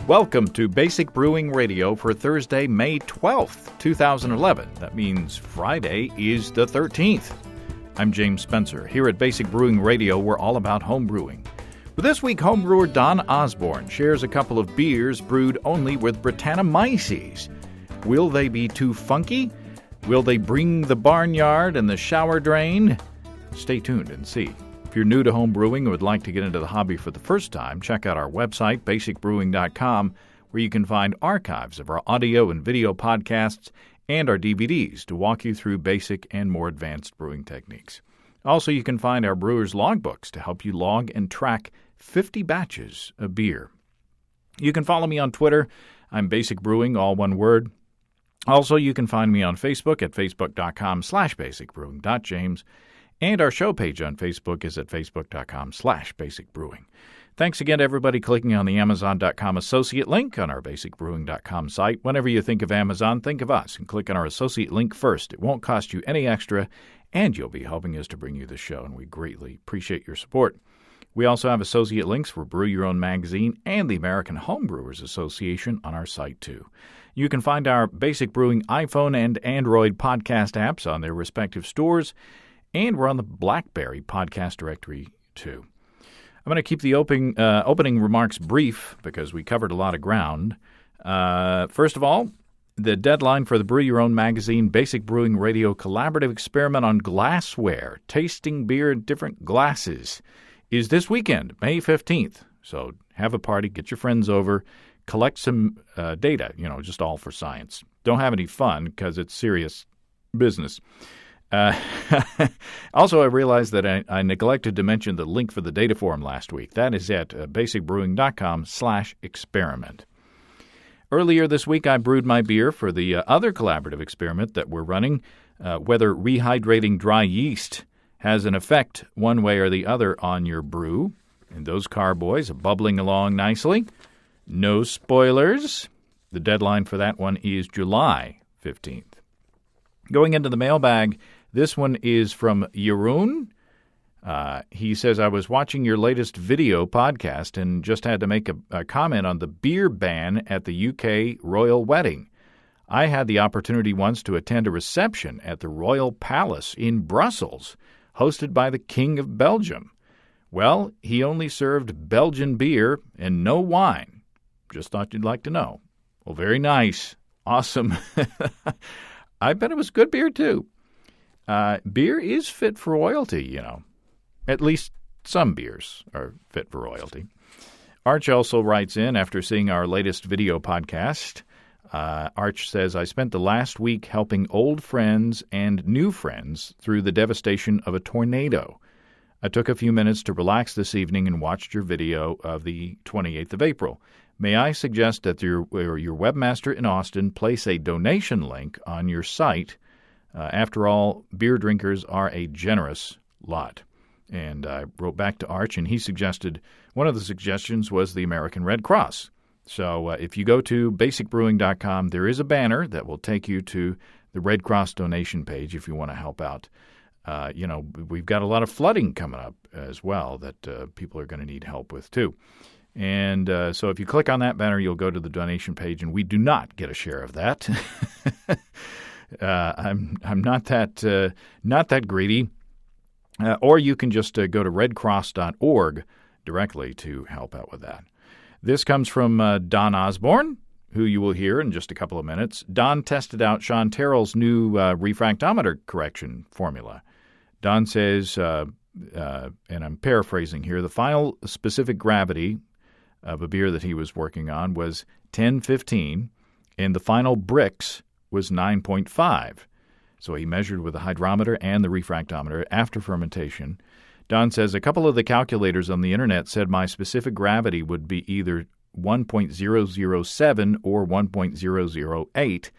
Welcome to Basic Brewing Radio for Thursday, May 12th, 2011. That means Friday is the 13th. I'm James Spencer. Here at Basic Brewing Radio, we're all about home brewing. But this week, homebrewer Don Osborn shares a couple of beers brewed only with Brettanomyces. Will they be too funky? Will they bring the barnyard and the shower drain? Stay tuned and see. If you're new to home brewing or would like to get into the hobby for the first time, check out our website, basicbrewing.com, where you can find archives of our audio and video podcasts and our DVDs to walk you through basic and more advanced brewing techniques. Also, you can find our brewer's logbooks to help you log and track 50 batches of beer. You can follow me on Twitter. I'm Basic Brewing, all one word. Also, you can find me on Facebook at facebook.com/basicbrewing.james. And our show page on Facebook is at facebook.com/basicbrewing. Thanks again to everybody clicking on the Amazon.com associate link on our basicbrewing.com site. Whenever you think of Amazon, think of us and click on our associate link first. It won't cost you any extra, and you'll be helping us to bring you the show, and we greatly appreciate your support. We also have associate links for Brew Your Own Magazine and the American Homebrewers Association on our site, too. You can find our Basic Brewing iPhone and Android podcast apps on their respective stores, and we're on the BlackBerry podcast directory, too. I'm going to keep the opening remarks brief because we covered a lot of ground. First of all, the deadline for the Brew Your Own Magazine Basic Brewing Radio Collaborative Experiment on Glassware, tasting beer in different glasses, is this weekend, May 15th. So have a party, get your friends over, collect some data, just all for science. Don't have any fun because it's serious business. Also, I realized that I neglected to mention the link for the data forum last week. That is at basicbrewing.com/experiment. Earlier this week, I brewed my beer for the other collaborative experiment that we're running, whether rehydrating dry yeast has an effect one way or the other on your brew. And those carboys are bubbling along nicely. No spoilers. The deadline for that one is July 15th. Going into the mailbag, this one is from Jeroen. He says, I was watching your latest video podcast and just had to make a comment on the beer ban at the UK royal wedding. I had the opportunity once to attend a reception at the Royal Palace in Brussels, hosted by the King of Belgium. Well, he only served Belgian beer and no wine. Just thought you'd like to know. Well, very nice. Awesome. I bet it was good beer, too. Beer is fit for royalty, At least some beers are fit for royalty. Arch also writes in after seeing our latest video podcast. Arch says, I spent the last week helping old friends and new friends through the devastation of a tornado. I took a few minutes to relax this evening and watched your video of the 28th of April. May I suggest that your webmaster in Austin place a donation link on your site? After all, beer drinkers are a generous lot. And I wrote back to Arch, and he suggested, one of the suggestions was the American Red Cross. So if you go to basicbrewing.com, there is a banner that will take you to the Red Cross donation page if you want to help out. We've got a lot of flooding coming up as well that people are going to need help with, too. And so if you click on that banner, you'll go to the donation page, and we do not get a share of that. I'm not that greedy. Or you can just go to redcross.org directly to help out with that. This comes from Don Osborn, who you will hear in just a couple of minutes. Don tested out Sean Terrell's new refractometer correction formula. Don says, and I'm paraphrasing here, the final specific gravity of a beer that he was working on was 1015, and the final Brix was 9.5. So he measured with the hydrometer and the refractometer after fermentation. Don says, a couple of the calculators on the internet said my specific gravity would be either 1.007 or 1.008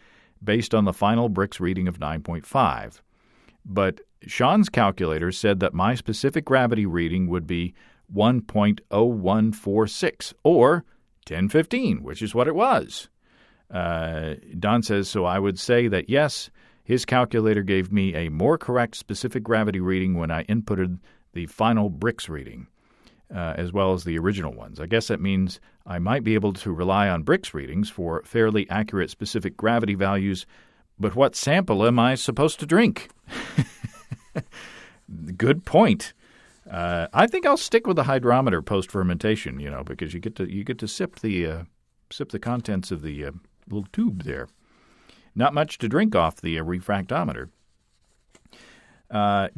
based on the final Brix reading of 9.5. But Sean's calculator said that my specific gravity reading would be 1.0146 or 1015, which is what it was. Don says, so I would say that yes, his calculator gave me a more correct specific gravity reading when I inputted the final Brix reading. as well as the original ones. I guess that means I might be able to rely on Brix readings for fairly accurate specific gravity values, but what sample am I supposed to drink? Good point. I think I'll stick with the hydrometer post-fermentation, because you get to sip the contents of the little tube there. Not much to drink off the refractometer.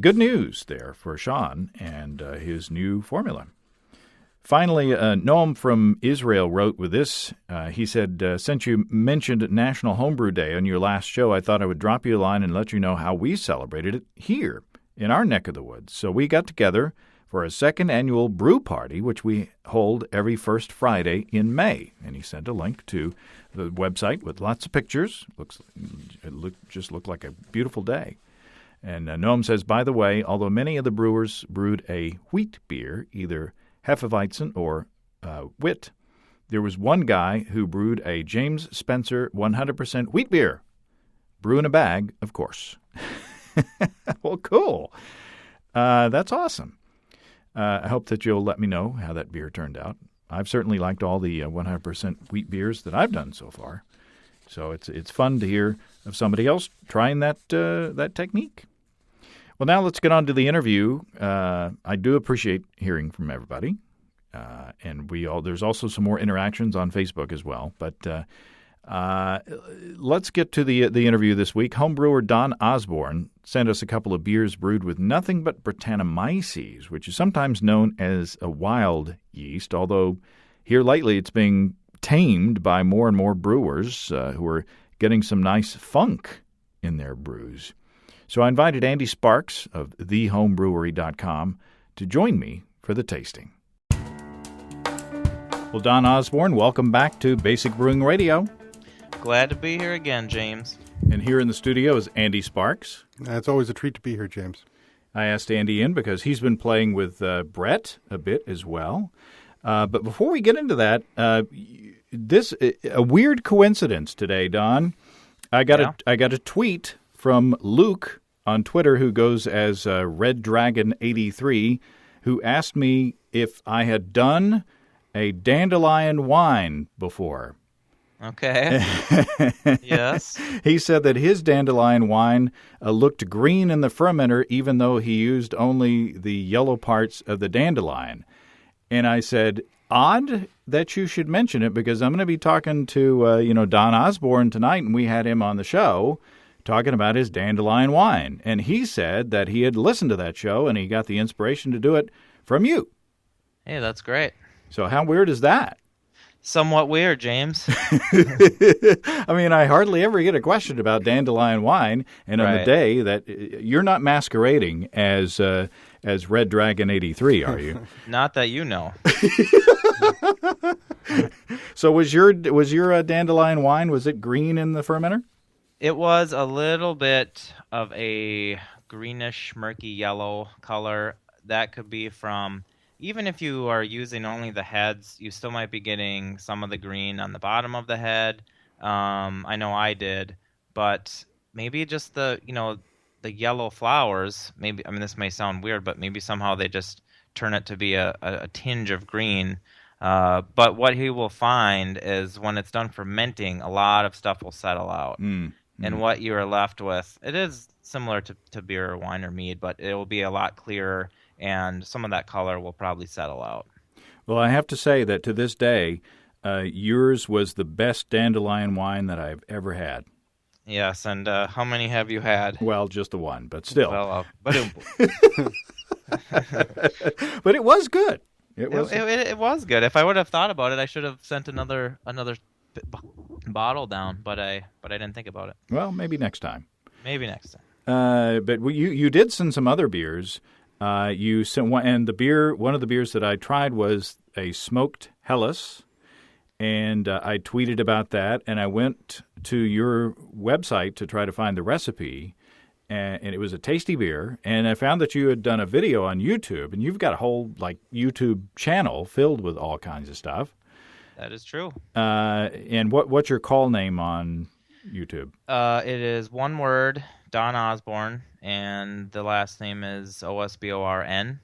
Good news there for Sean and his new formula. Finally, Noam from Israel wrote with this. He said, since you mentioned National Homebrew Day on your last show, I thought I would drop you a line and let you know how we celebrated it here in our neck of the woods. So we got together for a second annual brew party, which we hold every first Friday in May. And he sent a link to the website with lots of pictures. Just looked like a beautiful day. And Noam says, by the way, although many of the brewers brewed a wheat beer, either Hefeweizen or wit, there was one guy who brewed a James Spencer 100% wheat beer. Brew in a bag, of course. Well, cool. That's awesome. I hope that you'll let me know how that beer turned out. I've certainly liked all the 100% wheat beers that I've done so far. So it's fun to hear of somebody else trying that technique. Well, now let's get on to the interview. I do appreciate hearing from everybody, and there's also some more interactions on Facebook as well. But let's get to the interview this week. Homebrewer Don Osborn sent us a couple of beers brewed with nothing but Brettanomyces, which is sometimes known as a wild yeast, although here lately it's being tamed by more and more brewers who are getting some nice funk in their brews. So I invited Andy Sparks of thehomebrewery.com to join me for the tasting. Well, Don Osborn, welcome back to Basic Brewing Radio. Glad to be here again, James. And here in the studio is Andy Sparks. It's always a treat to be here, James. I asked Andy in because he's been playing with Brett a bit as well. But before we get into that, a weird coincidence today, Don. I got a tweet from Luke on Twitter, who goes as Red Dragon 83, who asked me if I had done a dandelion wine before. Okay. Yes. He said that his dandelion wine looked green in the fermenter, even though he used only the yellow parts of the dandelion. And I said, odd that you should mention it, because I'm going to be talking to Don Osborn tonight, and we had him on the show talking about his dandelion wine. And he said that he had listened to that show, and he got the inspiration to do it from you. Hey, that's great. So how weird is that? Somewhat weird, James. I mean, I hardly ever get a question about dandelion wine, and on the day that you're not masquerading as Red Dragon 83, are you? Not that you know. So was your dandelion wine, was it green in the fermenter? It was a little bit of a greenish, murky yellow color. That could be from, even if you are using only the heads, you still might be getting some of the green on the bottom of the head. I know I did, but maybe just the yellow flowers. Maybe, I mean, this may sound weird, but maybe somehow they just turn it to be a tinge of green. But what he will find is when it's done fermenting, a lot of stuff will settle out. And what you are left with, it is similar to beer or wine or mead, but it will be a lot clearer, and some of that color will probably settle out. Well, I have to say that to this day, yours was the best dandelion wine that I've ever had. Yes, and how many have you had? Well, just the one, but still. Well, but it was good. It was good. If I would have thought about it, I should have sent another bottle down, but I didn't think about it. Well, maybe next time. But you did send some other beers. You sent one, and one of the beers that I tried was a smoked Helles, and I tweeted about that, and I went to your website to try to find the recipe, and it was a tasty beer, and I found that you had done a video on YouTube, and you've got a whole YouTube channel filled with all kinds of stuff. That is true. And what's your call name on YouTube? It is one word, Don Osborn, and the last name is Osborn.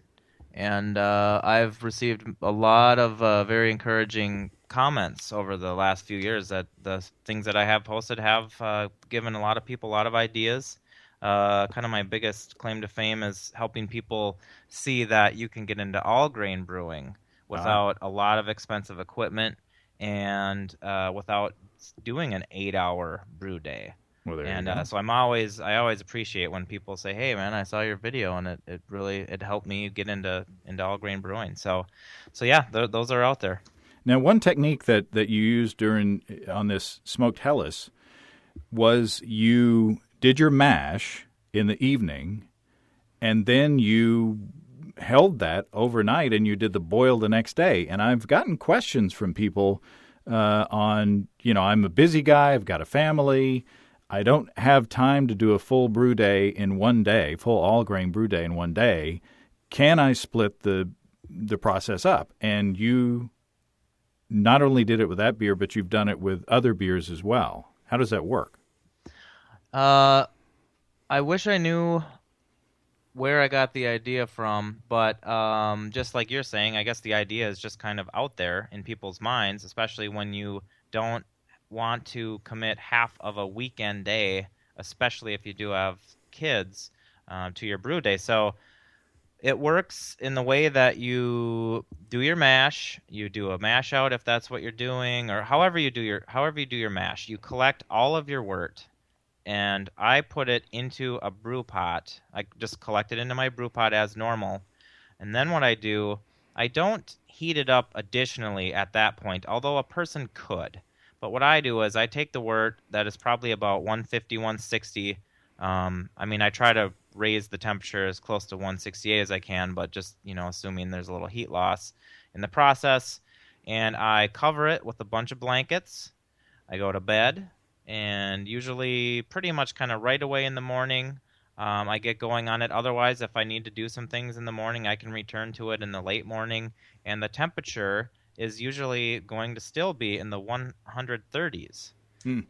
And I've received a lot of very encouraging comments over the last few years that the things that I have posted have given a lot of people a lot of ideas. Kind of my biggest claim to fame is helping people see that you can get into all grain brewing without a lot of expensive equipment and without doing an 8-hour brew day. Well, there And you go. so I always appreciate when people say, "Hey, man, I saw your video and it really helped me get into all grain brewing." So yeah, those are out there. Now, one technique that you used on this smoked Hellas was you did your mash in the evening, and then you held that overnight, and you did the boil the next day. And I've gotten questions from people on, I'm a busy guy, I've got a family, I don't have time to do a full brew day in one day, full all-grain brew day in one day. Can I split the process up? And you not only did it with that beer, but you've done it with other beers as well. How does that work? I wish I knew where I got the idea from, but just like you're saying, I guess the idea is just kind of out there in people's minds, especially when you don't want to commit half of a weekend day, especially if you do have kids, to your brew day. So it works in the way that you do your mash, you do a mash out if that's what you're doing, or however you do your mash. You collect all of your wort, and I put it into a brew pot. I just collect it into my brew pot as normal. And then what I do, I don't heat it up additionally at that point, although a person could. But what I do is I take the wort that is probably about 150, 160. I try to raise the temperature as close to 168 as I can, but just, assuming there's a little heat loss in the process. And I cover it with a bunch of blankets. I go to bed, and usually pretty much kind of right away in the morning, I get going on it. Otherwise, if I need to do some things in the morning, I can return to it in the late morning. And the temperature is usually going to still be in the 130s.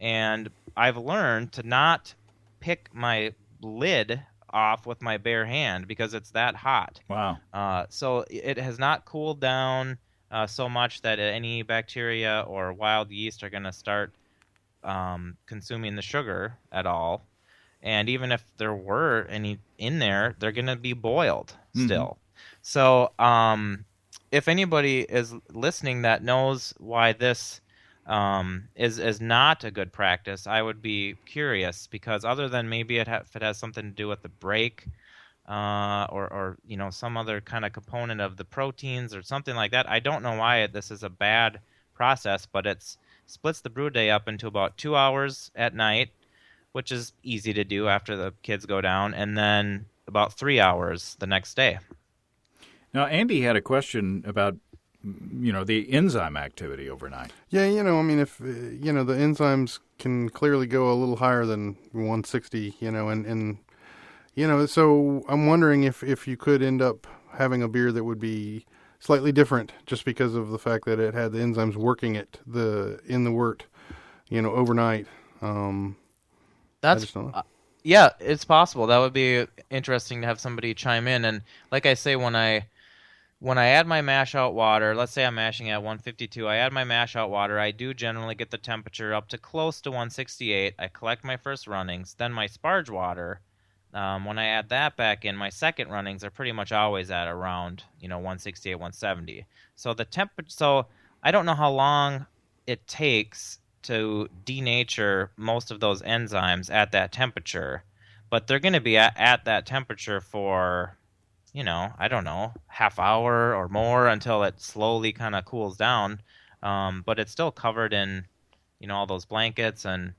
And I've learned to not pick my lid off with my bare hand because it's that hot. Wow. So it has not cooled down so much that any bacteria or wild yeast are going to start consuming the sugar at all. And even if there were any in there, they're going to be boiled still. So if anybody is listening that knows why this is not a good practice, I would be curious, because other than maybe if it has something to do with the break or some other kind of component of the proteins or something like that, I don't know why this is a bad process, but it splits the brew day up into about 2 hours at night, which is easy to do after the kids go down, and then about 3 hours the next day. Now, Andy had a question about, the enzyme activity overnight. Yeah, if, the enzymes can clearly go a little higher than 160, so I'm wondering if you could end up having a beer that would be slightly different just because of the fact that it had the enzymes working in the wort, overnight. I just don't know. Yeah, it's possible. That would be interesting to have somebody chime in. And like I say, when I add my mash out water, let's say I'm mashing at 152, I add my mash out water, I do generally get the temperature up to close to 168. I collect my first runnings. Then my sparge water, when I add that back in, my second runnings are pretty much always at around 168, 170. So I don't know how long it takes to denature most of those enzymes at that temperature, but they're going to be at that temperature for I don't know, half hour or more until it slowly kind of cools down. But it's still covered in, all those blankets. And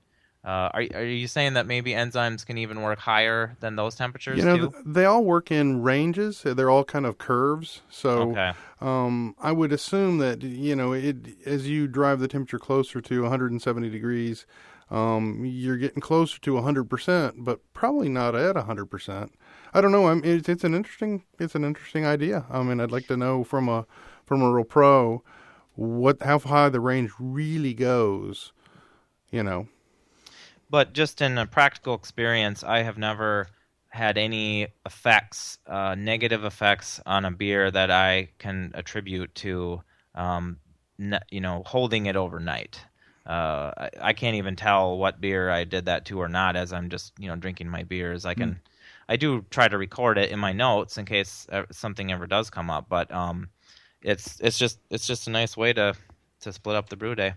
are you saying that maybe enzymes can even work higher than those temperatures too? They all work in ranges. They're all kind of curves. So okay. I would assume that, as you drive the temperature closer to 170 degrees, you're getting closer to 100%, but probably not at 100%. I don't know. It's an interesting idea. I'd like to know from a real pro how high the range really goes. But just in a practical experience, I have never had any effects, negative effects on a beer that I can attribute to, holding it overnight. I can't even tell what beer I did that to or not as I'm just, drinking my beers. I do try to record it in my notes in case something ever does come up, but it's just a nice way to split up the brew day.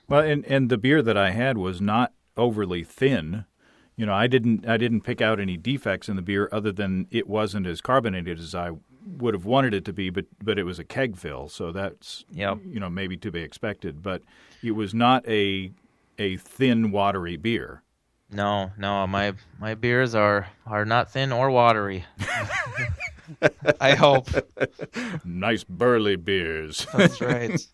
Well, and the beer that I had was not overly thin. I didn't pick out any defects in the beer other than it wasn't as carbonated as I would have wanted it to be, but it was a keg fill, so that's maybe to be expected. But it was not a thin, watery beer. No, my beers are not thin or watery. I hope. Nice burly beers. That's right.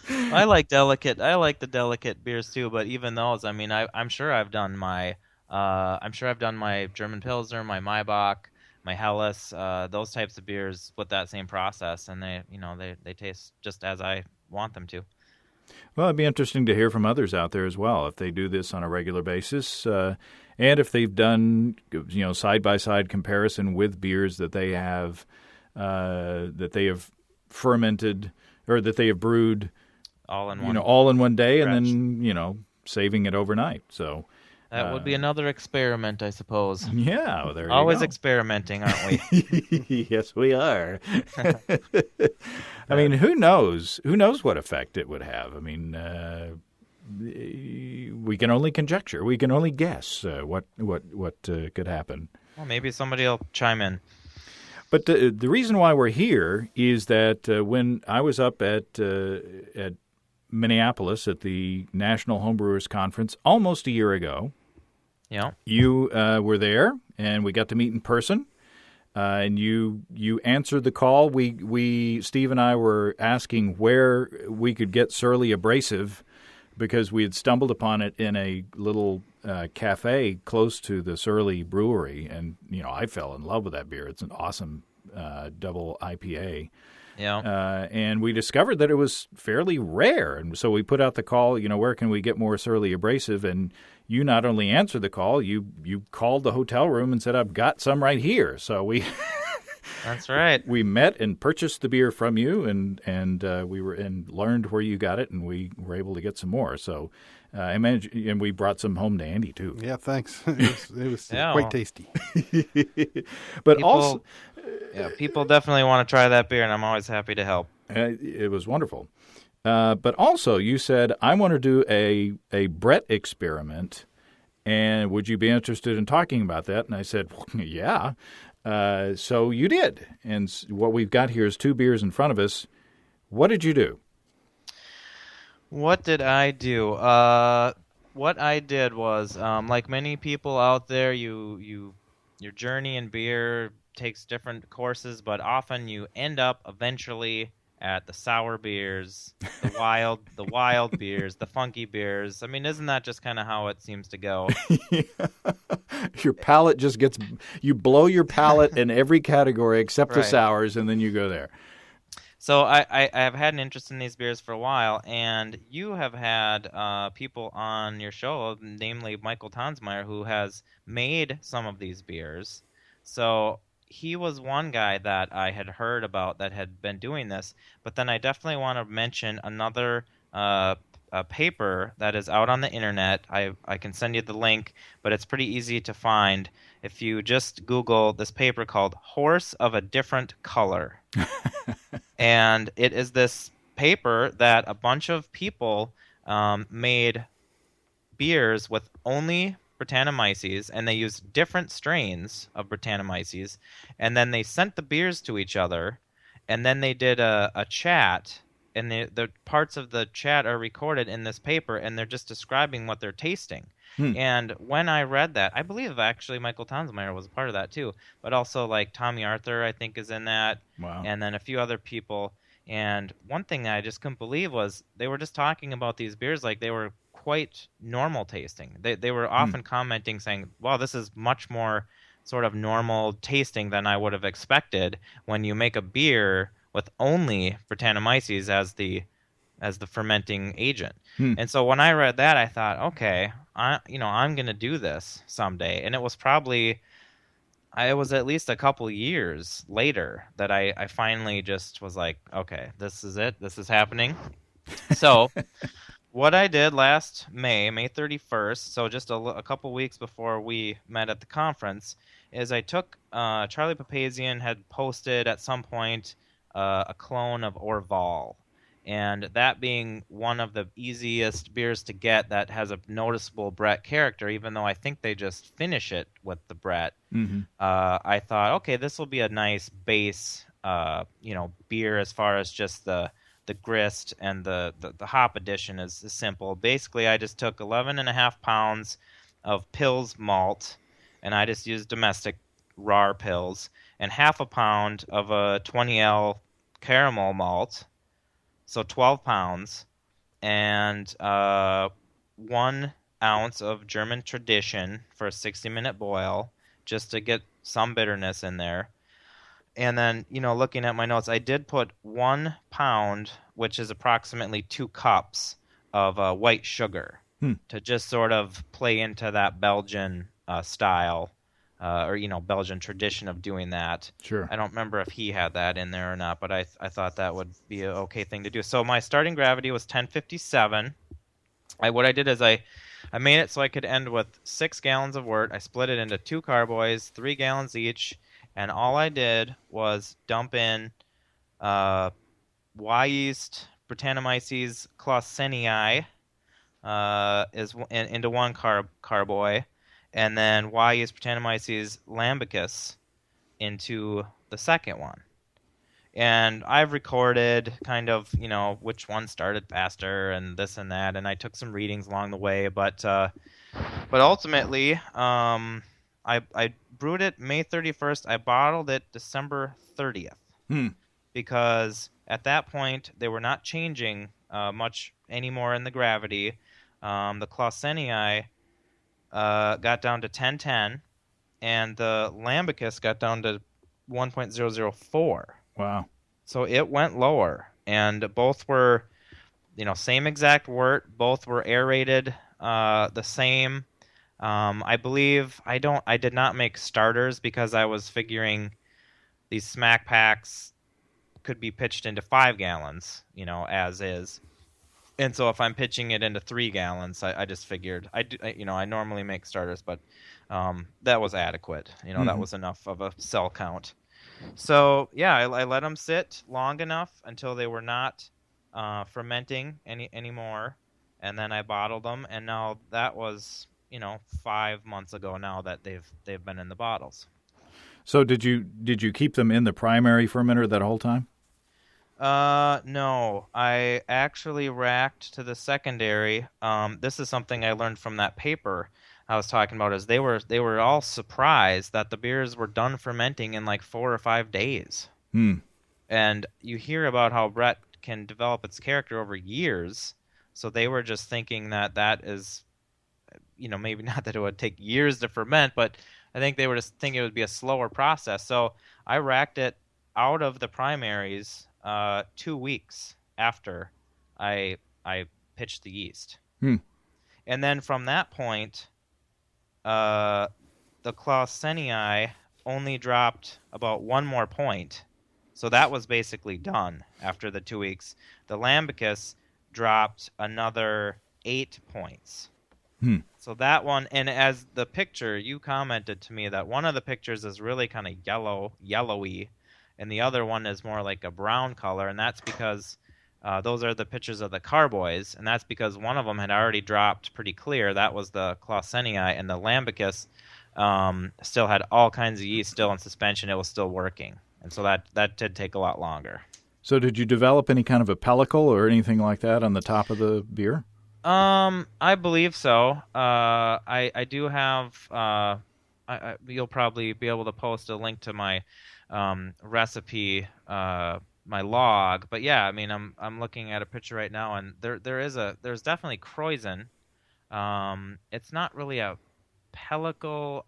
I like the delicate beers too, but even those, I mean, I'm sure I've done my German Pilsner, my Maibach, my Helles, those types of beers with that same process, and they taste just as I want them to. Well, it'd be interesting to hear from others out there as well if they do this on a regular basis, and if they've done side-by-side comparison with beers that they have fermented or that they have brewed all in one day, stretch. And then saving it overnight. So that would be another experiment, I suppose. Yeah, well, there you go. Always experimenting, aren't we? Yes, we are. I mean, who knows? Who knows what effect it would have? I mean, we can only conjecture. We can only guess what could happen. Well, maybe somebody will chime in. But the reason why we're here is that when I was up at Minneapolis at the National Homebrewers Conference almost a year ago, you were there, and we got to meet in person. And you answered the call. Steve and I were asking where we could get Surly Abrasive because we had stumbled upon it in a little cafe close to the Surly Brewery, and I fell in love with that beer. It's an awesome double IPA. Yeah. And we discovered that it was fairly rare, and so we put out the call. Where can we get more Surly Abrasive? And you not only answered the call, you called the hotel room and said, "I've got some right here." So we That's right. We met and purchased the beer from you, and we learned where you got it, and we were able to get some more. So and we brought some home to Andy too. Yeah, thanks. It was quite tasty. But people definitely want to try that beer, and I'm always happy to help. It was wonderful. But also, you said, I want to do a Brett experiment, and would you be interested in talking about that? And I said, well, yeah. So you did. And what we've got here is two beers in front of us. What did you do? What did I do? What I did was, like many people out there, your journey in beer takes different courses, but often you end up eventually at the sour beers, the wild beers, the funky beers. I mean, isn't that just kind of how it seems to go? Your palate just you blow your palate in every category except the Right. sours, and then you go there. So I have had an interest in these beers for a while, and you have had people on your show, namely Michael Tonsmeyer, who has made some of these beers. So he was one guy that I had heard about that had been doing this, but then I definitely want to mention another paper that is out on the internet. I can send you the link, but it's pretty easy to find if you just Google this paper called Horse of a Different Color. And it is this paper that a bunch of people made beers with only Brettanomyces, and they used different strains of Brettanomyces, and then they sent the beers to each other, and then they did a chat, and the parts of the chat are recorded in this paper, and they're just describing what they're tasting. And when I read that, I believe actually Michael Tonsmeyer was a part of that too, but also like Tommy Arthur, I think, is in that. Wow. And then a few other people. And one thing that I just couldn't believe was they were just talking about these beers like they were quite normal tasting. They were often commenting saying, wow, this is much more sort of normal tasting than I would have expected when you make a beer with only Brettanomyces as the as the fermenting agent. Hmm. And so when I read that, I thought, okay, I'm going to do this someday. And it was at least a couple years later that I finally just was like, okay, this is it. This is happening. So what I did last May 31st, so just a couple weeks before we met at the conference, is I took Charlie Papazian had posted at some point a clone of Orval, and that being one of the easiest beers to get that has a noticeable Brett character, even though I think they just finish it with the Brett. Mm-hmm. I thought, okay, this will be a nice base, beer as far as just the grist, and the hop addition is simple. Basically, I just took 11.5 pounds of Pils malt, and I just used domestic raw Pils, and half a pound of a 20L caramel malt, so 12 pounds, and 1 ounce of German tradition for a 60-minute boil, just to get some bitterness in there. And then, looking at my notes, I did put 1 pound, which is approximately 2 cups of white sugar to just sort of play into that Belgian style, or Belgian tradition of doing that. Sure. I don't remember if he had that in there or not, but I thought that would be an okay thing to do. So my starting gravity was 1057. What I did is I made it so I could end with 6 gallons of wort. I split it into 2 carboys, 3 gallons each, and all I did was dump in Y yeast, Brettanomyces clausenii into 1 carboy, and then Y yeast, Brettanomyces lambicus into the second one. And I've recorded kind of, which one started faster and this and that, and I took some readings along the way, but ultimately, I brewed it May 31st. I bottled it December 30th because at that point they were not changing much anymore in the gravity. The clausenii got down to 1010, and the lambicus got down to 1.004. Wow. So it went lower, and both were, same exact wort. Both were aerated the same. I believe I did not make starters because I was figuring these smack packs could be pitched into 5 gallons, as is. And so if I'm pitching it into 3 gallons, I just figured I normally make starters, but that was adequate. That was enough of a cell count. So yeah, I let them sit long enough until they were not fermenting anymore, and then I bottled them. And now that was 5 months ago now that they've been in the bottles. So did you keep them in the primary fermenter that whole time? No, I actually racked to the secondary. This is something I learned from that paper I was talking about, is they were all surprised that the beers were done fermenting in like 4 or 5 days. And you hear about how Brett can develop its character over years, so they were just thinking that is, maybe not that it would take years to ferment, but I think they were just thinking it would be a slower process. So I racked it out of the primaries 2 weeks after I pitched the yeast. And then from that point, the clausenii only dropped about 1 more point. So that was basically done after the 2 weeks. The lambicus dropped another 8 points. So that one, and as the picture, you commented to me that one of the pictures is really kind of yellowy, and the other one is more like a brown color, and that's because those are the pictures of the carboys, and that's because one of them had already dropped pretty clear. That was the clausenii, and the lambicus still had all kinds of yeast still in suspension. It was still working, and so that did take a lot longer. So did you develop any kind of a pellicle or anything like that on the top of the beer? I believe so. I do have. You'll probably be able to post a link to my recipe, my log. But yeah, I mean, I'm looking at a picture right now, and there's definitely Kreuzen. It's not really a pellicle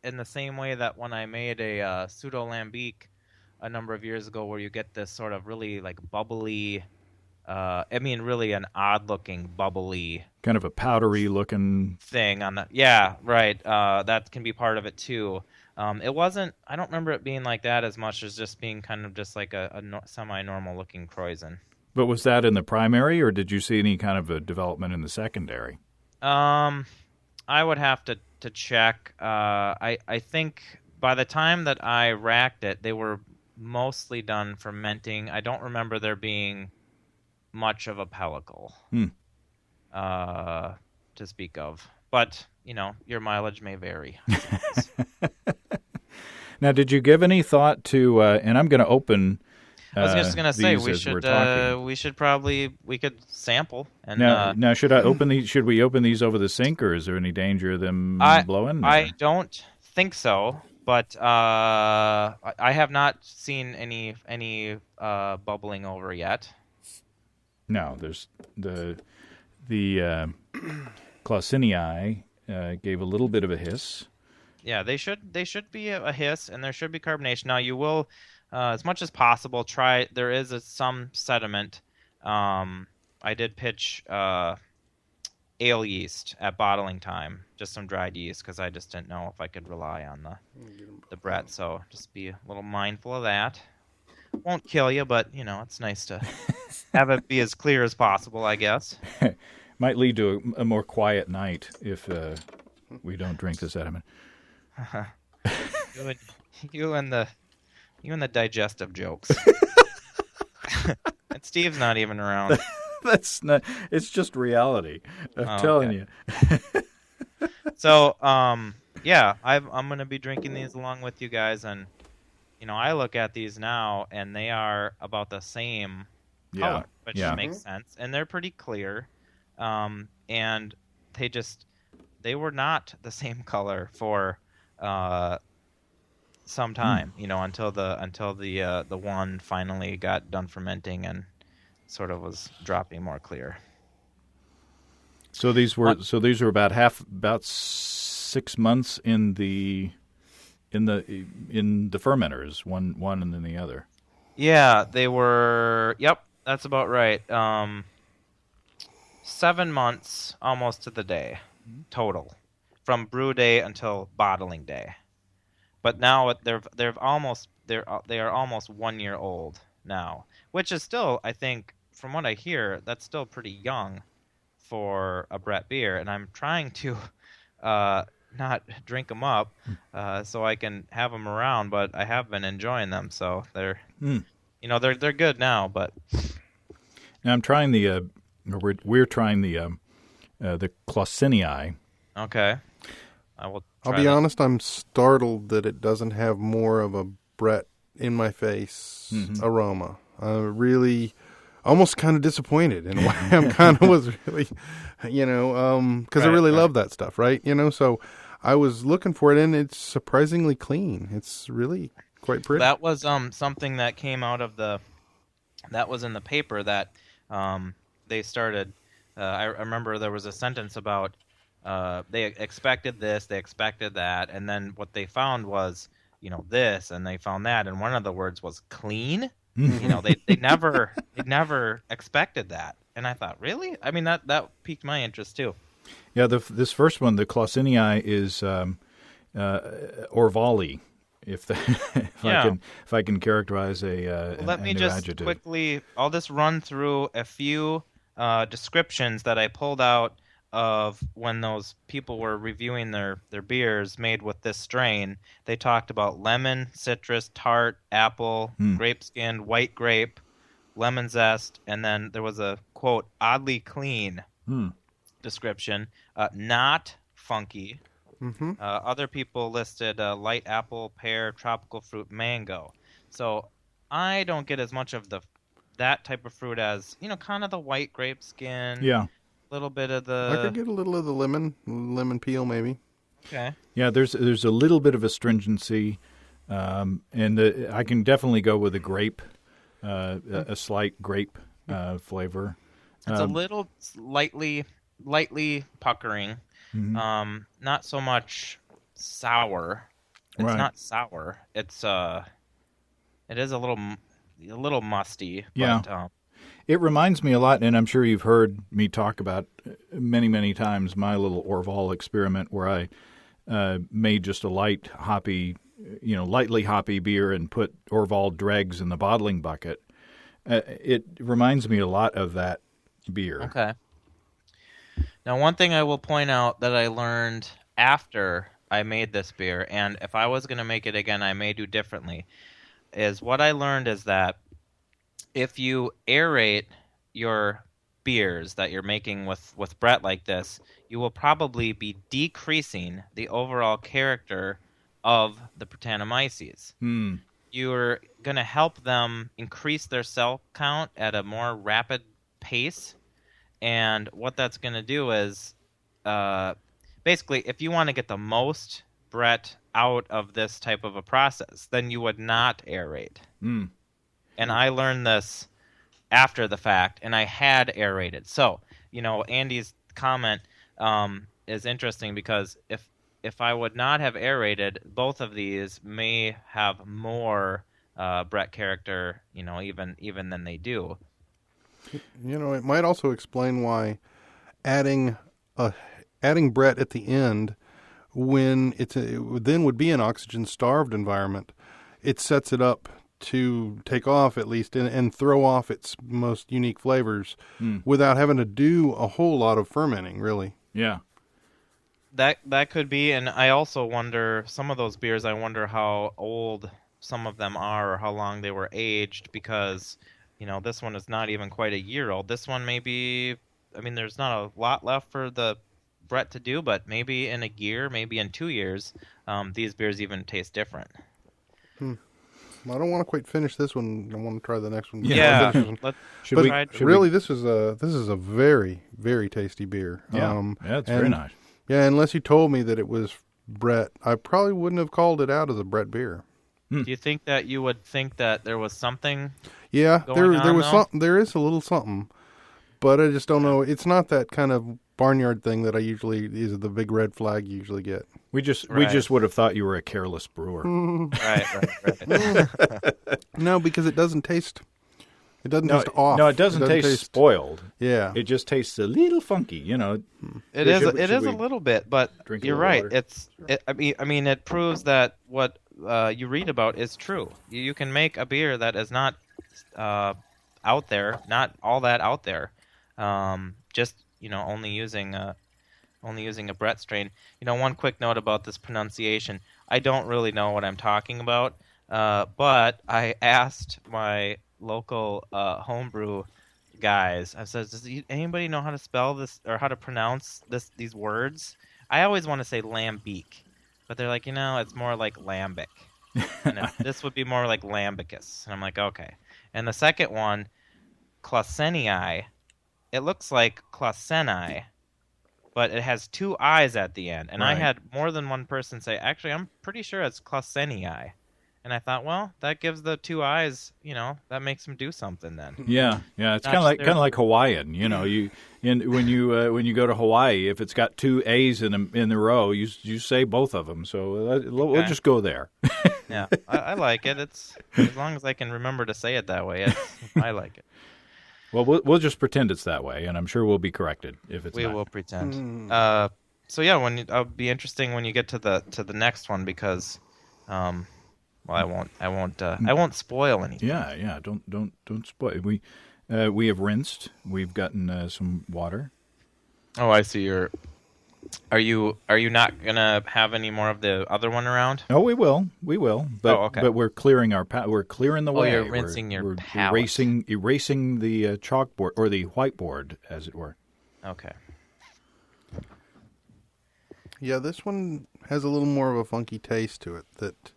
in the same way that when I made a pseudo lambic a number of years ago, where you get this sort of really like bubbly really an odd-looking, bubbly kind of a powdery looking thing on the. Yeah, right. That can be part of it too. It wasn't. I don't remember it being like that as much as just being kind of just like a semi-normal looking Kreuzen. But was that in the primary, or did you see any kind of a development in the secondary? I would have to check. I think by the time that I racked it, they were mostly done fermenting. I don't remember there being much of a pellicle to speak of. But, your mileage may vary. Now, did you give any thought to, and I'm going to open I was just going to say we could sample. And now should I open these? Should we open these over the sink, or is there any danger of them blowing? I don't think so, but I have not seen any bubbling over yet. No, there's the Clausenii gave a little bit of a hiss. Yeah, they should be a hiss, and there should be carbonation. Now you will. As much as possible, try. There is some sediment. I did pitch ale yeast at bottling time, just some dried yeast, because I just didn't know if I could rely on the Brett. So just be a little mindful of that. Won't kill you, but it's nice to have it be as clear as possible, I guess. Might lead to a more quiet night if we don't drink the sediment. You and the digestive jokes. And Steve's not even around. That's not. It's just reality. I'm telling you. So, yeah, I'm going to be drinking these along with you guys, and I look at these now, and they are about the same color, which makes sense, and they're pretty clear. And they were not the same color for some time, until the one finally got done fermenting and sort of was dropping more clear. So these were about 6 months in the fermenters, one and then the other. Yeah, they were. Yep, that's about right. 7 months almost to the day total, from brew day until bottling day. But now they are almost 1 year old now, which is still, I think, from what I hear, that's still pretty young for a Brett beer. And I'm trying to not drink them up so I can have them around, but I have been enjoying them. So they're they're good now. But now I'm trying we're trying the Clausenii. Okay, I'll be honest, I'm startled that it doesn't have more of a Brett in my face aroma. Really, almost kind of disappointed in a way. I'm kind of was really, because I really love that stuff, right? So I was looking for it, and it's surprisingly clean. It's really quite pretty. That was something that came out of that was in the paper that they started. I remember there was a sentence about. They expected this, they expected that, and then what they found was, this, and they found that, and one of the words was clean. They never expected that, and I thought, really? I mean, that piqued my interest too. Yeah, this first one, the Clausenii, is Orvali. If I can characterize let me just adjective. Quickly, I'll just run through a few descriptions that I pulled out of when those people were reviewing their beers made with this strain. They talked about lemon, citrus, tart, apple, grape skin, white grape, lemon zest, and then there was a, quote, oddly clean description, not funky. Other people listed light apple, pear, tropical fruit, mango. So I don't get as much of that type of fruit as, kind of the white grape skin. Yeah. Little bit of the. I could get a little of the lemon peel, maybe. Okay. Yeah, there's a little bit of astringency, and I can definitely go with a grape, a slight grape flavor. It's a little lightly puckering, not so much sour. It's not sour. It's it is a little musty. But, yeah. It reminds me a lot, and I'm sure you've heard me talk about many, many times my little Orval experiment where I made just a lightly hoppy beer and put Orval dregs in the bottling bucket. It reminds me a lot of that beer. Okay. Now, one thing I will point out that I learned after I made this beer, and if I was going to make it again, I may do differently, is what I learned is that if you aerate your beers that you're making with Brett like this, you will probably be decreasing the overall character of the Brettanomyces. You're going to help them increase their cell count at a more rapid pace, and what that's going to do is basically, if you want to get the most Brett out of this type of a process, then you would not aerate. And I learned this after the fact, and I had aerated. So, Andy's comment is interesting because if I would not have aerated, both of these may have more Brett character, even than they do. It might also explain why adding Brett at the end, when it then would be an oxygen-starved environment, it sets it up to take off at least and throw off its most unique flavors without having to do a whole lot of fermenting, really. Yeah. That could be, and I also wonder, some of those beers, I wonder how old some of them are or how long they were aged, because, this one is not even quite a year old. This one maybe, there's not a lot left for the Brett to do, but maybe in a year, maybe in 2 years, these beers even taste different. I don't want to quite finish this one. I want to try the next one. Yeah. This is a very, very tasty beer. Yeah, it's very nice. Yeah, unless you told me that it was Brett, I probably wouldn't have called it out as a Brett beer. Do you think that you would think that there was something? Yeah, there was though? something. There is a little something, but I just don't know. It's not that kind of barnyard thing that I usually is the big red flag you usually get. We just would have thought you were a careless brewer. Right. No, because it doesn't taste. It doesn't taste off. No, it doesn't taste spoiled. Yeah, it just tastes a little funky. It is a little bit, but you're right. Water? It proves that what you read about is true. You can make a beer that is not out there, not all that out there. Just only using a Brett strain. One quick note about this pronunciation. I don't really know what I'm talking about, but I asked my local homebrew guys. I said, does anybody know how to spell this or how to pronounce these words? I always want to say lambic, but they're like, it's more like lambic. And this would be more like lambicus. And I'm like, okay. And the second one, Clausenii, it looks like Clausenii, but it has 2 I's at the end. And right. I had more than one person say, actually, I'm pretty sure it's Clausenii. And I thought, well, that gives the 2 I's, that makes them do something then. Yeah. It's kind of like Hawaiian. When you go to Hawaii, if it's got 2 A's in the row, you say both of them. So we'll just go there. Yeah, I like it. It's as long as I can remember to say it that way. I like it. Well, we'll just pretend it's that way, and I'm sure we'll be corrected if it's not. We will pretend. So yeah, it'll be interesting when you get to the next one because. I won't spoil anything. Yeah. Don't spoil. We have rinsed. We've gotten some water. Oh, I see. Are you not gonna have any more of the other one around? Oh, we will. But okay. But we're clearing we're clearing the way. You're rinsing your palate. Erasing the chalkboard or the whiteboard, as it were. Okay. Yeah, this one has a little more of a funky taste to it that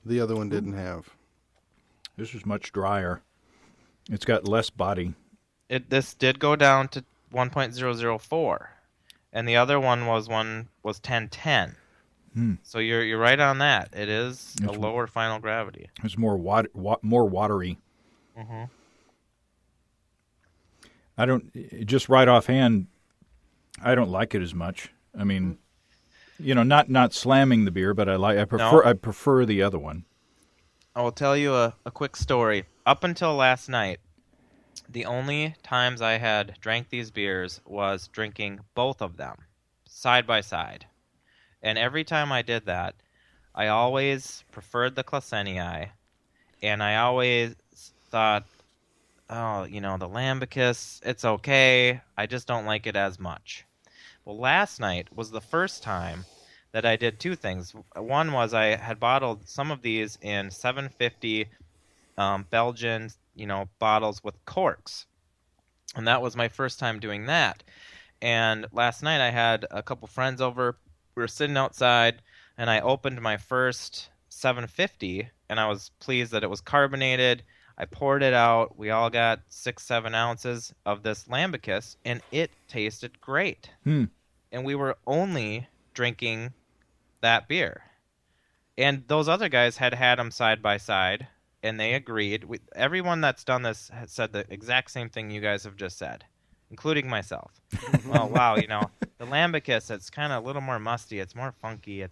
the other one didn't have. This is much drier. It's got less body. This did go down to 1.004, and the other one was 1010. So you're right on that. It is a lower final gravity. It's more watery. Mm-hmm. I don't just right offhand. I don't like it as much. I mean. Not slamming the beer, but I prefer the other one. I will tell you a quick story. Up until last night, The only times I had drank these beers was drinking both of them side by side. And every time I did that, I always preferred the Clasenii, and I always thought, oh, the Lambicus, it's okay. I just don't like it as much. Well, last night was the first time that I did two things. One was I had bottled some of these in 750 Belgian, bottles with corks. And that was my first time doing that. And last night I had a couple friends over. We were sitting outside, and I opened my first 750, and I was pleased that it was carbonated. I poured it out. We all got 6-7 ounces of this Lambicus, and it tasted great. And we were only drinking that beer. And those other guys had them side by side, and they agreed. Everyone that's done this has said the exact same thing you guys have just said, including myself. Well, wow, the Lambicus, it's kind of a little more musty. It's more funky. I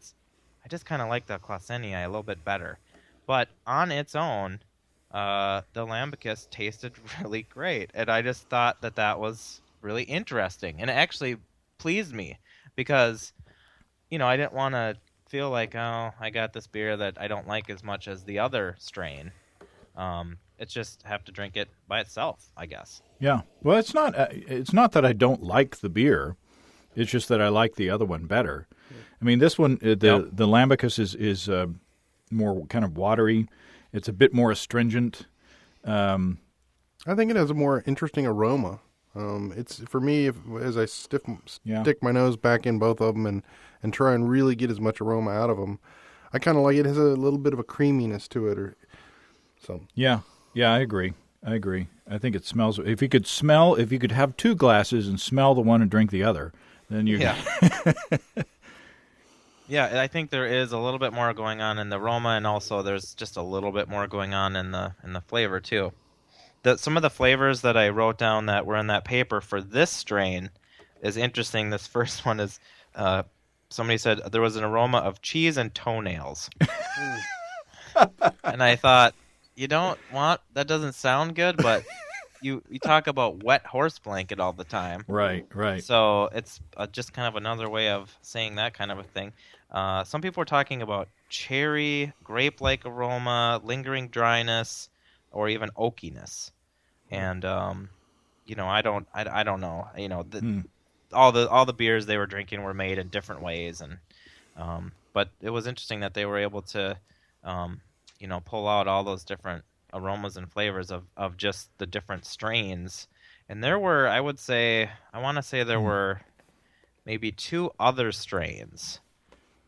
just kind of like the Clasenii a little bit better. But on its own, the Lambicus tasted really great. And I just thought that was really interesting. And it actually pleased me because, I didn't want to feel like, oh, I got this beer that I don't like as much as the other strain. It's just have to drink it by itself, I guess. Yeah. Well, it's not that I don't like the beer. It's just that I like the other one better. I mean, this one, the Lambicus is more kind of watery. It's a bit more astringent. I think it has a more interesting aroma. It's for me, as I stick my nose back in both of them and try and really get as much aroma out of them, I kind of like it. Has a little bit of a creaminess to it, Yeah, I agree. I think it smells. If you could have two glasses and smell the one and drink the other, then you. Yeah. Yeah, I think there is a little bit more going on in the aroma, and also there's just a little bit more going on in the flavor too. Some of the flavors that I wrote down that were in that paper for this strain is interesting. This first one is somebody said there was an aroma of cheese and toenails, and I thought, that doesn't sound good, but you talk about wet horse blanket all the time. Right. So it's just kind of another way of saying that kind of a thing. Some people are talking about cherry, grape-like aroma, lingering dryness, or even oakiness. And I don't know. All the beers they were drinking were made in different ways, and but it was interesting that they were able to pull out all those different aromas and flavors of just the different strains. And there were, I want to say there were maybe 2 other strains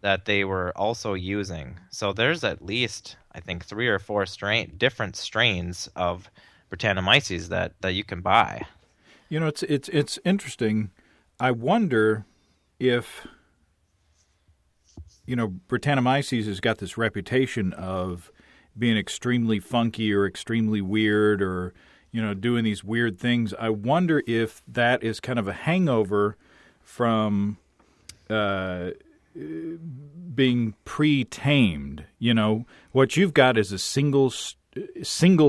that they were also using. So there's at least, I think, 3 or 4 different strains of Brettanomyces that you can buy. It's interesting. I wonder if Brettanomyces has got this reputation of being extremely funky or extremely weird or doing these weird things. I wonder if that is kind of a hangover from being pre-tamed. What you've got is a single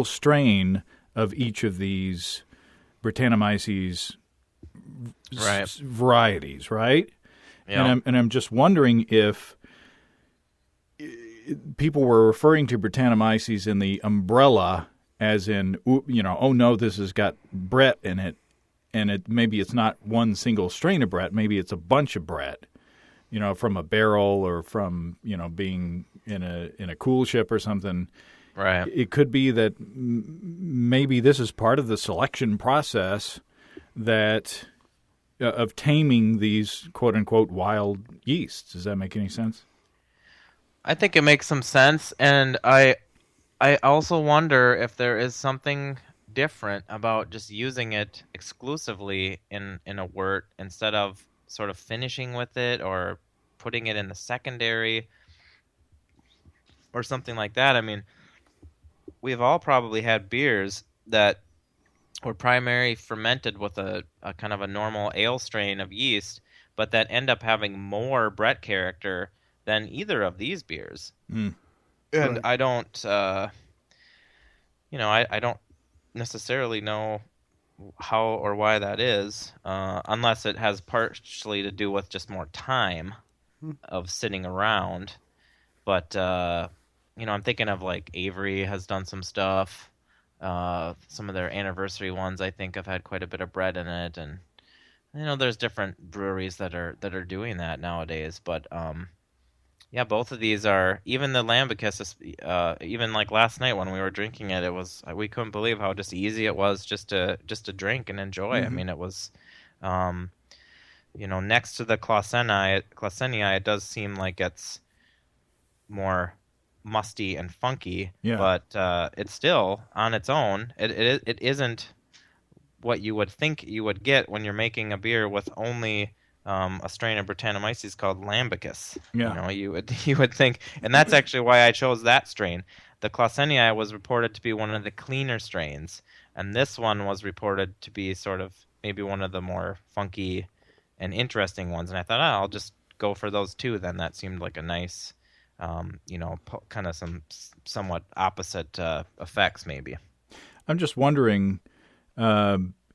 strain of each of these Brettanomyces varieties, right? Yeah. And I'm just wondering if people were referring to Brettanomyces in the umbrella, as in, oh no, this has got Brett in it, and maybe it's not one single strain of Brett, maybe it's a bunch of Brett, from a barrel or from being in a cool ship or something. Right. It could be that maybe this is part of the selection process that of taming these quote unquote wild yeasts. Does that make any sense? I think it makes some sense, and I also wonder if there is something different about just using it exclusively in a wort instead of sort of finishing with it or putting it in the secondary or something like that. I mean, we've all probably had beers that were primarily fermented with a kind of a normal ale strain of yeast, but that end up having more Brett character than either of these beers. And right. I don't, I don't necessarily know how or why that is, unless it has partially to do with just more time of sitting around. But I'm thinking of like Avery has done some stuff. Some of their anniversary ones, I think, have had quite a bit of bread in it, and there's different breweries that are doing that nowadays. But yeah, both of these are, even the Lambicus, even like last night when we were drinking it, we couldn't believe how just easy it was just to drink and enjoy. I mean, it was, next to the Clausenia, it does seem like it's more musty and funky, but it's still on its own. It isn't what you would think you would get when you're making a beer with only a strain of Brettanomyces called Lambicus. Yeah. You would think, and that's actually why I chose that strain. The Clausenia was reported to be one of the cleaner strains, and this one was reported to be sort of maybe one of the more funky and interesting ones. And I thought, I'll just go for those two. Then that seemed like a nice, kind of some somewhat opposite effects maybe. I'm just wondering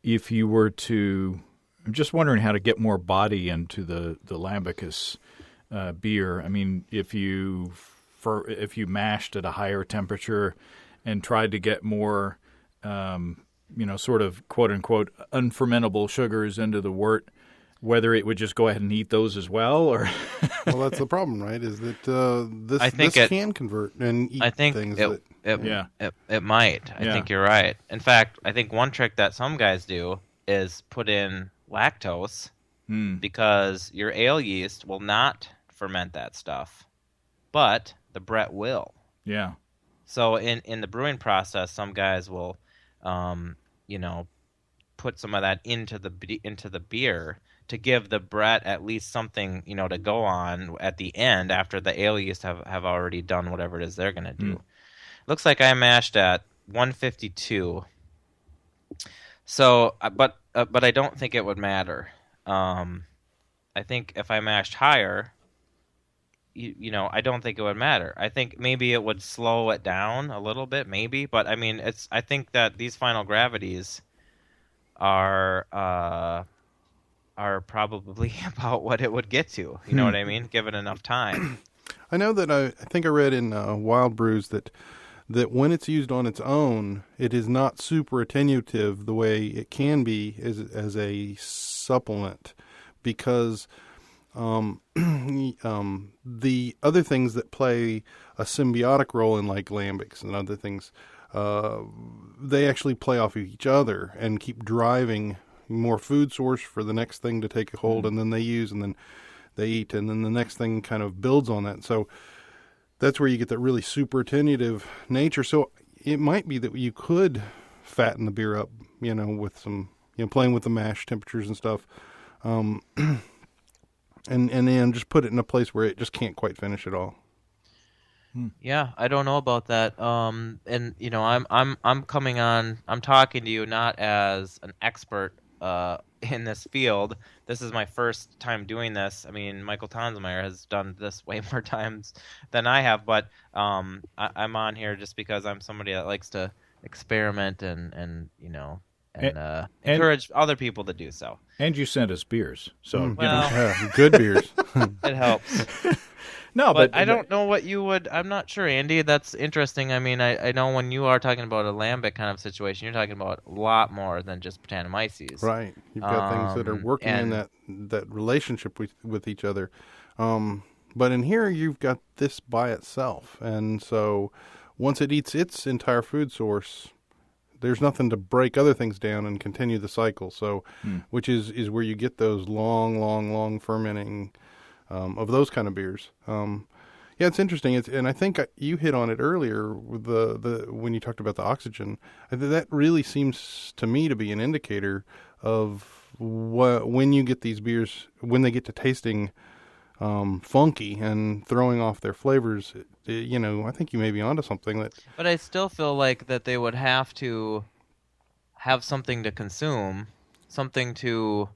if you were to. I'm just wondering how to get more body into the Lambicus beer. I mean, if you mashed at a higher temperature and tried to get more, sort of quote unquote unfermentable sugars into the wort, whether it would just go ahead and eat those as well, or well, that's the problem, right? Is that this can convert and eat things. It might. I think you're right. In fact, I think one trick that some guys do is put in lactose because your ale yeast will not ferment that stuff, but the Brett will. Yeah. So in the brewing process, some guys will, put some of that into the beer to give the Brett at least something, to go on at the end after the ale yeast have already done whatever it is they're going to do. Looks like I mashed at 152. So, but I don't think it would matter. I think if I mashed higher, I don't think it would matter. I think maybe it would slow it down a little bit, maybe. But I mean, I think that these final gravities are probably about what it would get to. You know what I mean? Given enough time. I know that I think I read in Wild Brews that when it's used on its own, it is not super attenuative the way it can be as a supplement, because the other things that play a symbiotic role in, like lambics and other things, they actually play off of each other and keep driving more food source for the next thing to take a hold, and then they use, and then they eat, and then the next thing kind of builds on that. So that's where you get that really super attenuative nature. So it might be that you could fatten the beer up, with some, playing with the mash temperatures and stuff, and then just put it in a place where it just can't quite finish it all. Yeah, I don't know about that. I'm coming on. I'm talking to you not as an expert in this field. This is my first time doing this. I mean, Michael Tonsmeyer has done this way more times than I have, but I'm on here just because I'm somebody that likes to experiment and encourage other people to do so. And you sent us beers, so good beers. It helps. No, but I don't know what you would. I'm not sure, Andy. That's interesting. I mean, I know when you are talking about a lambic kind of situation, you're talking about a lot more than just Brettanomyces. Right. You've got things that are working in that relationship with each other. But in here, you've got this by itself. And so once it eats its entire food source, there's nothing to break other things down and continue the cycle. So, which is where you get those long fermenting of those kind of beers. Yeah, it's interesting. And I think you hit on it earlier with the when you talked about the oxygen. That really seems to me to be an indicator of when you get these beers, when they get to tasting funky and throwing off their flavors. I think you may be onto something that. But I still feel like that they would have to have something to consume, something to.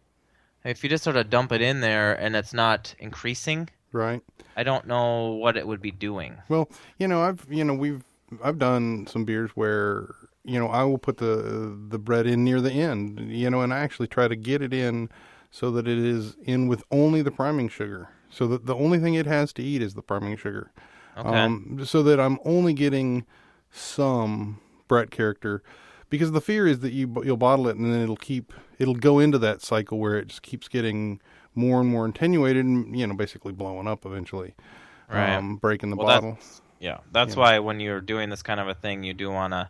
If you just sort of dump it in there and it's not increasing, right? I don't know what it would be doing. Well, I've done some beers where I will put the bread in near the end, and I actually try to get it in so that it is in with only the priming sugar, so that the only thing it has to eat is the priming sugar. Okay. So that I'm only getting some Brett character, because the fear is that you'll bottle it and then it'll go into that cycle where it just keeps getting more and more attenuated and basically blowing up eventually, Right. breaking the bottle. That's why when you're doing this kind of a thing, you do want to,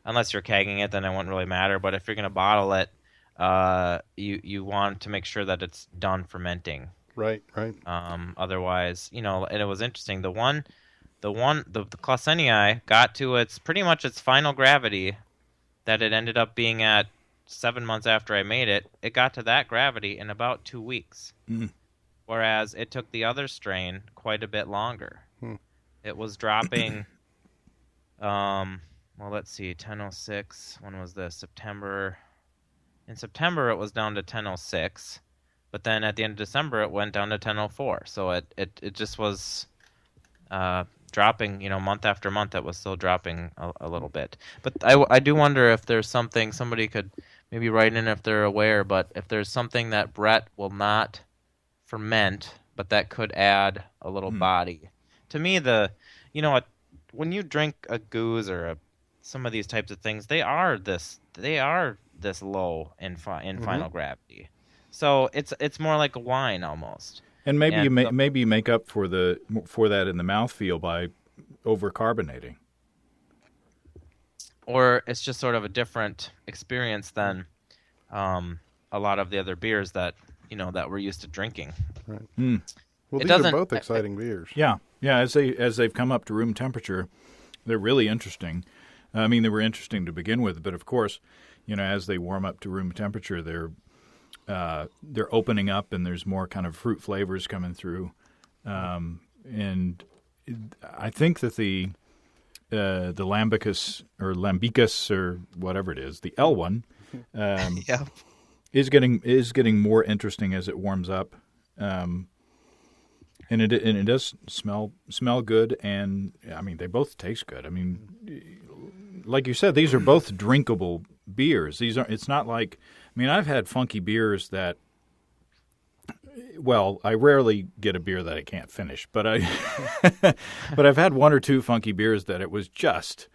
unless you're kegging it, then it won't really matter. But if you're going to bottle it, you want to make sure that it's done fermenting. Right. Otherwise, and it was interesting. The Clausenii got to pretty much its final gravity that it ended up being at 7 months after I made it. It got to that gravity in about 2 weeks. Whereas it took the other strain quite a bit longer. It was dropping, let's see, 10:06. When was this? September. In September, it was down to 10:06. But then at the end of December, it went down to 10:04. So it just was dropping, month after month. It was still dropping a little bit. But I do wonder if there's something, somebody could maybe write in if they're aware, but if there's something that Brett will not ferment, but that could add a little body. To me, when you drink a goose or some of these types of things, they are this low in final gravity. So it's more like a wine almost. And maybe you make up for that in the mouthfeel by overcarbonating. Or it's just sort of a different experience than a lot of the other beers that that we're used to drinking. Right. Well, these are both exciting beers. Yeah. As they've come up to room temperature, they're really interesting. I mean, they were interesting to begin with, but of course, as they warm up to room temperature, they're opening up, and there's more kind of fruit flavors coming through. And I think that the Lambicus or whatever it is, the L one, is getting more interesting as it warms up. And it does smell good, and I mean they both taste good. I mean, like you said, these are both drinkable beers. It's not like, I mean, I've had funky beers that, well, I rarely get a beer that I can't finish, but but I've had one or two funky beers that it was just,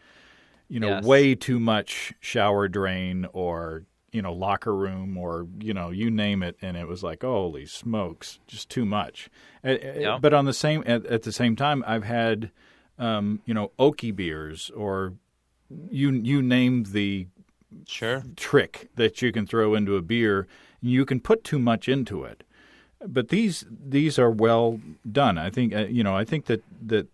way too much shower drain or locker room or, you name it. And it was like, holy smokes, just too much. But at the same time, I've had, oaky beers or you name the trick that you can throw into a beer. You can put too much into it. But these are well done. I think, I think that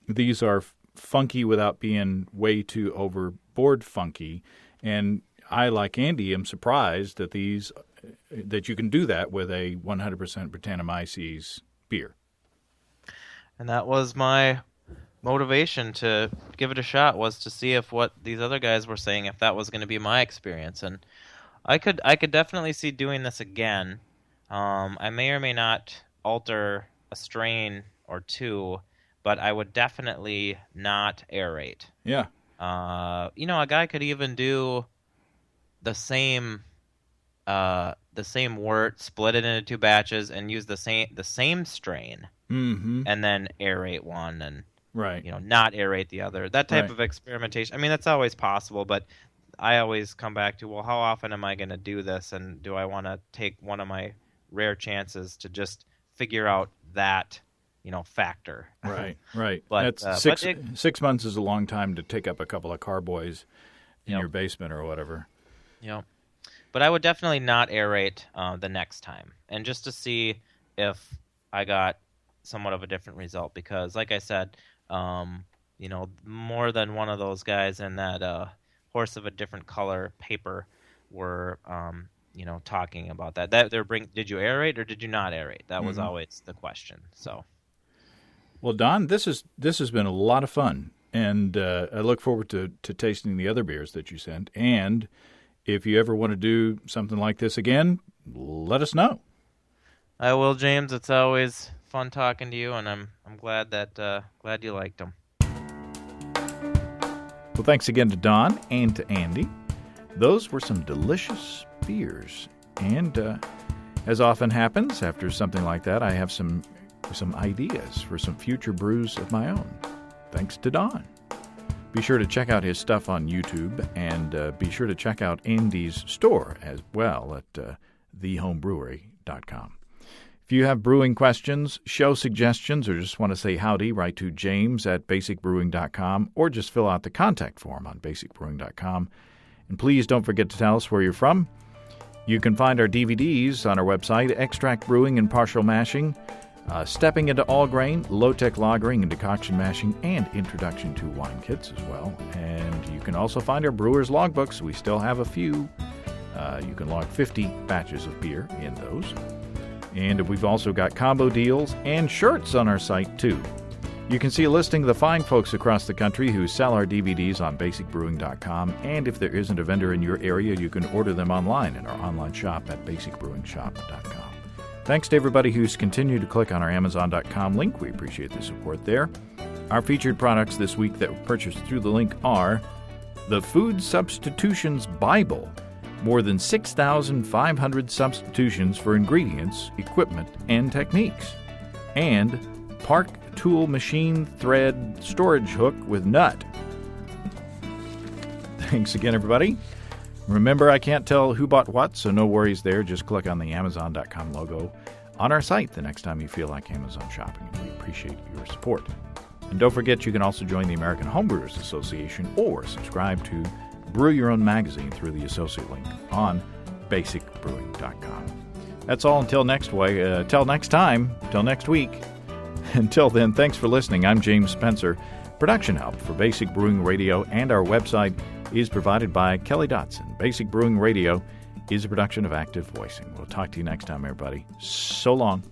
these are funky without being way too overboard funky. And I, like Andy, am surprised that you can do that with a 100% Brettanomyces beer. And that was my motivation to give it a shot, was to see if what these other guys were saying, if that was going to be my experience. And I could definitely see doing this again. I may or may not alter a strain or two, but I would definitely not aerate. Yeah. A guy could even do the same wort, split it into 2 batches, and use the same strain, and then aerate one, and not aerate the other. That type of experimentation. I mean, that's always possible, but I always come back to, well, how often am I going to do this, and do I want to take one of my rare chances to just figure out that factor? Right. But that's 6 months is a long time to take up a couple of carboys in your basement or whatever. Yeah, but I would definitely not aerate the next time, and just to see if I got somewhat of a different result. Because, like I said, more than one of those guys in that horse of a different color paper were, talking about that. Did you aerate or did you not aerate? That was always the question. So, well, Don, this has been a lot of fun, and I look forward to tasting the other beers that you sent. And if you ever want to do something like this again, let us know. I will, James. It's always fun talking to you, and I'm glad you liked them. Well, thanks again to Don and to Andy. Those were some delicious beers. And as often happens after something like that, I have some ideas for some future brews of my own. Thanks to Don. Be sure to check out his stuff on YouTube, and be sure to check out Andy's store as well at thehomebrewery.com. If you have brewing questions, show suggestions, or just want to say howdy, write to james@basicbrewing.com, or just fill out the contact form on basicbrewing.com. And please don't forget to tell us where you're from. You can find our DVDs on our website, Extract Brewing and Partial Mashing, Stepping into All Grain, Low-Tech Lagering and Decoction Mashing, and Introduction to Wine Kits as well. And you can also find our brewer's logbooks. We still have a few. You can log 50 batches of beer in those. And we've also got combo deals and shirts on our site, too. You can see a listing of the fine folks across the country who sell our DVDs on basicbrewing.com, and if there isn't a vendor in your area, you can order them online in our online shop at basicbrewingshop.com. Thanks to everybody who's continued to click on our Amazon.com link. We appreciate the support there. Our featured products this week that were purchased through the link are the Food Substitutions Bible, more than 6,500 substitutions for ingredients, equipment, and techniques, and Park Tool Machine Thread Storage Hook with Nut. Thanks again, everybody. Remember, I can't tell who bought what, so no worries there. Just click on the Amazon.com logo on our site the next time you feel like Amazon shopping, and we appreciate your support. And don't forget, you can also join the American Homebrewers Association or subscribe to Brew Your Own magazine through the associate link on basicbrewing.com. That's all until next time, till next week. Until then, thanks for listening. I'm James Spencer. Production help for Basic Brewing Radio and our website is provided by Kelly Dotson. Basic Brewing Radio is a production of Active Voicing. We'll talk to you next time, everybody. So long.